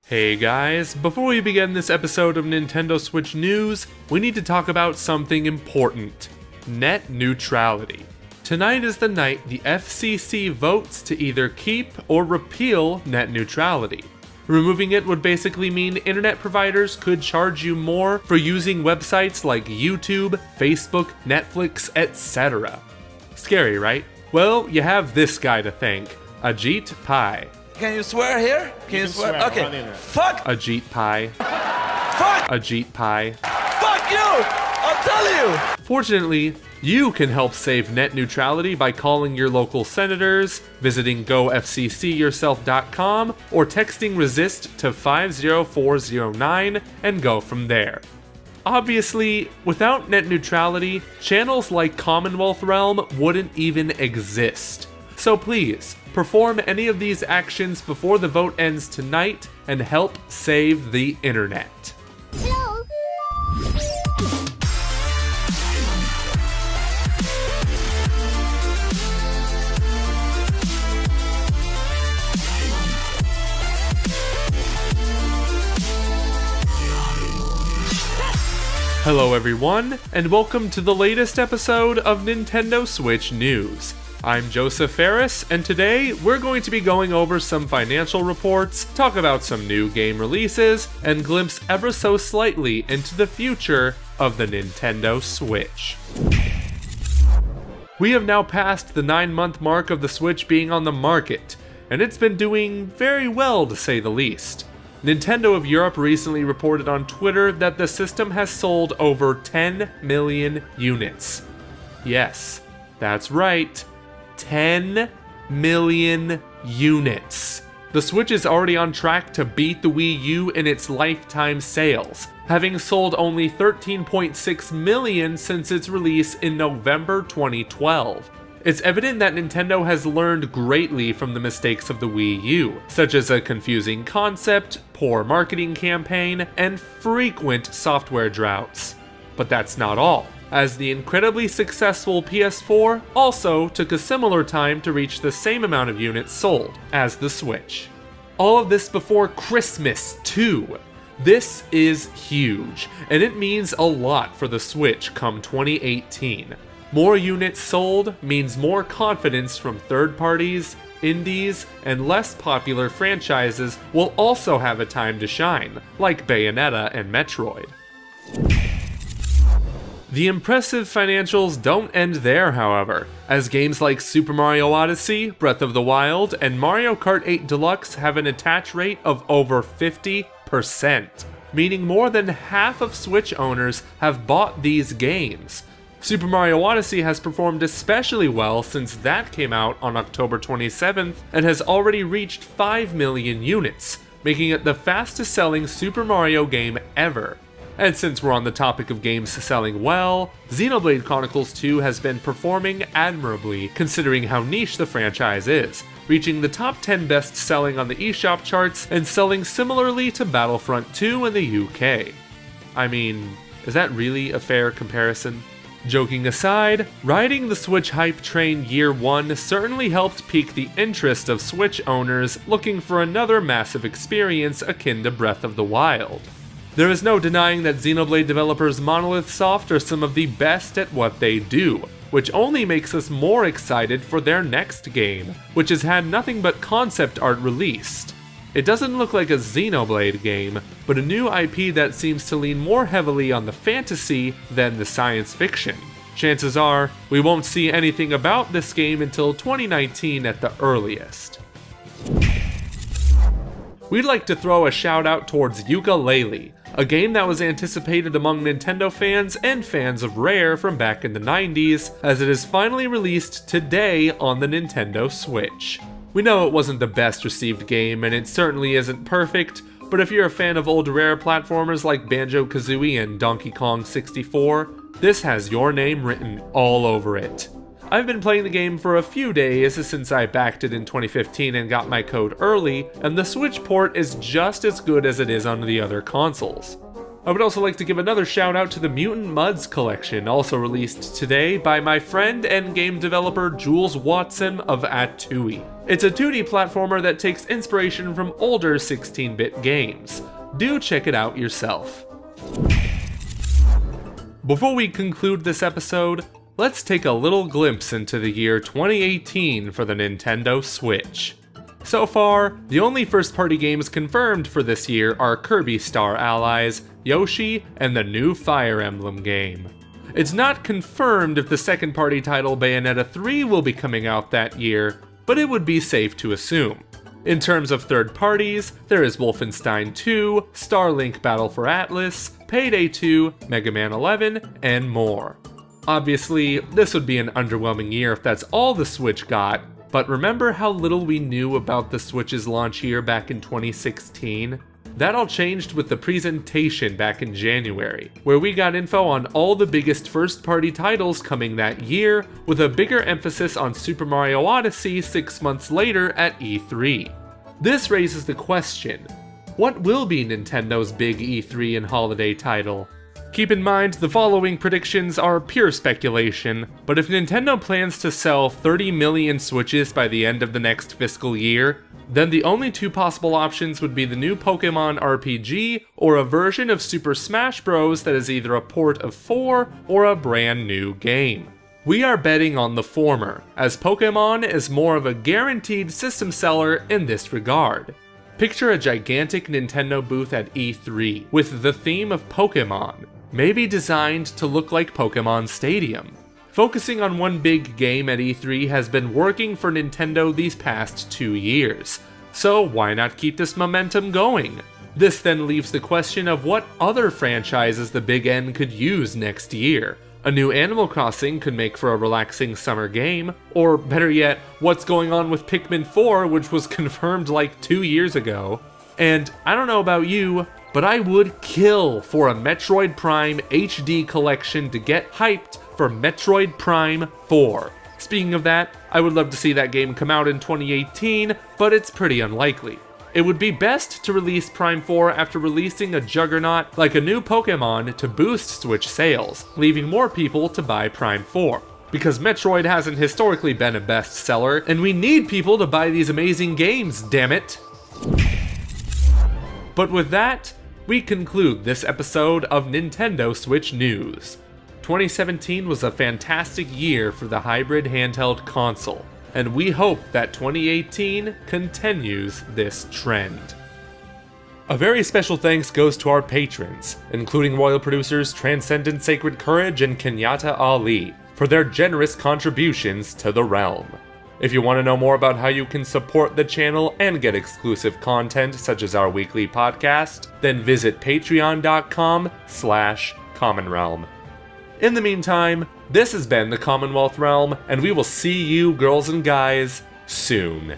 Hey guys, before we begin this episode of Nintendo Switch News, we need to talk about something important: net neutrality. Tonight is the night the FCC votes to either keep or repeal net neutrality. Removing it would basically mean internet providers could charge you more for using websites like YouTube, Facebook, Netflix, etc. Scary, right? Well, you have this guy to thank, Ajit Pai. Can you swear here? Can you swear? Okay. Fuck! Ajit Pai. Fuck! Ajit Pai. Fuck you! I'll tell you! Fortunately, you can help save net neutrality by calling your local senators, visiting gofccyourself.com, or texting resist to 50409 and go from there. Obviously, without net neutrality, channels like Commonwealth Realm wouldn't even exist. So please, perform any of these actions before the vote ends tonight and help save the internet. Hello everyone, and welcome to the latest episode of Nintendo Switch News. I'm Joseph Ferris, and today we're going to be going over some financial reports, talk about some new game releases, and glimpse ever so slightly into the future of the Nintendo Switch. We have now passed the 9-month mark of the Switch being on the market, and it's been doing very well to say the least. Nintendo of Europe recently reported on Twitter that the system has sold over 10 million units. Yes, that's right, 10 million units. The Switch is already on track to beat the Wii U in its lifetime sales, having sold only 13.6 million since its release in November 2012. It's evident that Nintendo has learned greatly from the mistakes of the Wii U, such as a confusing concept, poor marketing campaign, and frequent software droughts. But that's not all, as the incredibly successful PS4 also took a similar time to reach the same amount of units sold as the Switch. All of this before Christmas, too. This is huge, and it means a lot for the Switch come 2018. More units sold means more confidence from third parties, indies, and less popular franchises will also have a time to shine, like Bayonetta and Metroid. The impressive financials don't end there, however, as games like Super Mario Odyssey, Breath of the Wild, and Mario Kart 8 Deluxe have an attach rate of over 50%, meaning more than half of Switch owners have bought these games. Super Mario Odyssey has performed especially well since that came out on October 27th and has already reached 5 million units, making it the fastest selling Super Mario game ever. And since we're on the topic of games selling well, Xenoblade Chronicles 2 has been performing admirably considering how niche the franchise is, reaching the top 10 best selling on the eShop charts and selling similarly to Battlefront 2 in the UK. I mean, is that really a fair comparison? Joking aside, riding the Switch hype train year one certainly helped pique the interest of Switch owners looking for another massive experience akin to Breath of the Wild. There is no denying that Xenoblade developers Monolith Soft are some of the best at what they do, which only makes us more excited for their next game, which has had nothing but concept art released. It doesn't look like a Xenoblade game, but a new IP that seems to lean more heavily on the fantasy than the science fiction. Chances are, we won't see anything about this game until 2019 at the earliest. We'd like to throw a shout out towards Ukelele, a game that was anticipated among Nintendo fans and fans of Rare from back in the 90s, as it is finally released today on the Nintendo Switch. We know it wasn't the best received game, and it certainly isn't perfect, but if you're a fan of old Rare platformers like Banjo-Kazooie and Donkey Kong 64, this has your name written all over it. I've been playing the game for a few days since I backed it in 2015 and got my code early, and the Switch port is just as good as it is on the other consoles. I would also like to give another shout out to the Mutant Mudds collection, also released today by my friend and game developer Jules Watson of Atui. It's a 2D platformer that takes inspiration from older 16-bit games. Do check it out yourself. Before we conclude this episode, let's take a little glimpse into the year 2018 for the Nintendo Switch. So far, the only first-party games confirmed for this year are Kirby Star Allies, Yoshi, and the new Fire Emblem game. It's not confirmed if the second-party title Bayonetta 3 will be coming out that year, but it would be safe to assume. In terms of third parties, there is Wolfenstein 2, Starlink Battle for Atlas, Payday 2, Mega Man 11, and more. Obviously, this would be an underwhelming year if that's all the Switch got, but remember how little we knew about the Switch's launch year back in 2016? That all changed with the presentation back in January, where we got info on all the biggest first-party titles coming that year, with a bigger emphasis on Super Mario Odyssey 6 months later at E3. This raises the question, what will be Nintendo's big E3 and holiday title? Keep in mind, the following predictions are pure speculation, but if Nintendo plans to sell 30 million Switches by the end of the next fiscal year, then the only two possible options would be the new Pokemon RPG or a version of Super Smash Bros. That is either a port of 4 or a brand new game. We are betting on the former, as Pokemon is more of a guaranteed system seller in this regard. Picture a gigantic Nintendo booth at E3 with the theme of Pokemon, maybe designed to look like Pokemon Stadium. Focusing on one big game at E3 has been working for Nintendo these past 2 years, so why not keep this momentum going? This then leaves the question of what other franchises the Big N could use next year. A new Animal Crossing could make for a relaxing summer game, or better yet, what's going on with Pikmin 4, which was confirmed like 2 years ago. And I don't know about you, but I would kill for a Metroid Prime HD collection to get hyped for Metroid Prime 4. Speaking of that, I would love to see that game come out in 2018, but it's pretty unlikely. It would be best to release Prime 4 after releasing a juggernaut like a new Pokemon to boost Switch sales, leaving more people to buy Prime 4. Because Metroid hasn't historically been a bestseller, and we need people to buy these amazing games, damn it! But with that, we conclude this episode of Nintendo Switch News. 2017 was a fantastic year for the hybrid handheld console, and we hope that 2018 continues this trend. A very special thanks goes to our patrons, including royal producers Transcendent Sacred Courage and Kenyatta Ali, for their generous contributions to the realm. If you want to know more about how you can support the channel and get exclusive content such as our weekly podcast, then visit patreon.com/commonrealm. In the meantime, this has been the Commonwealth Realm, and we will see you girls and guys soon.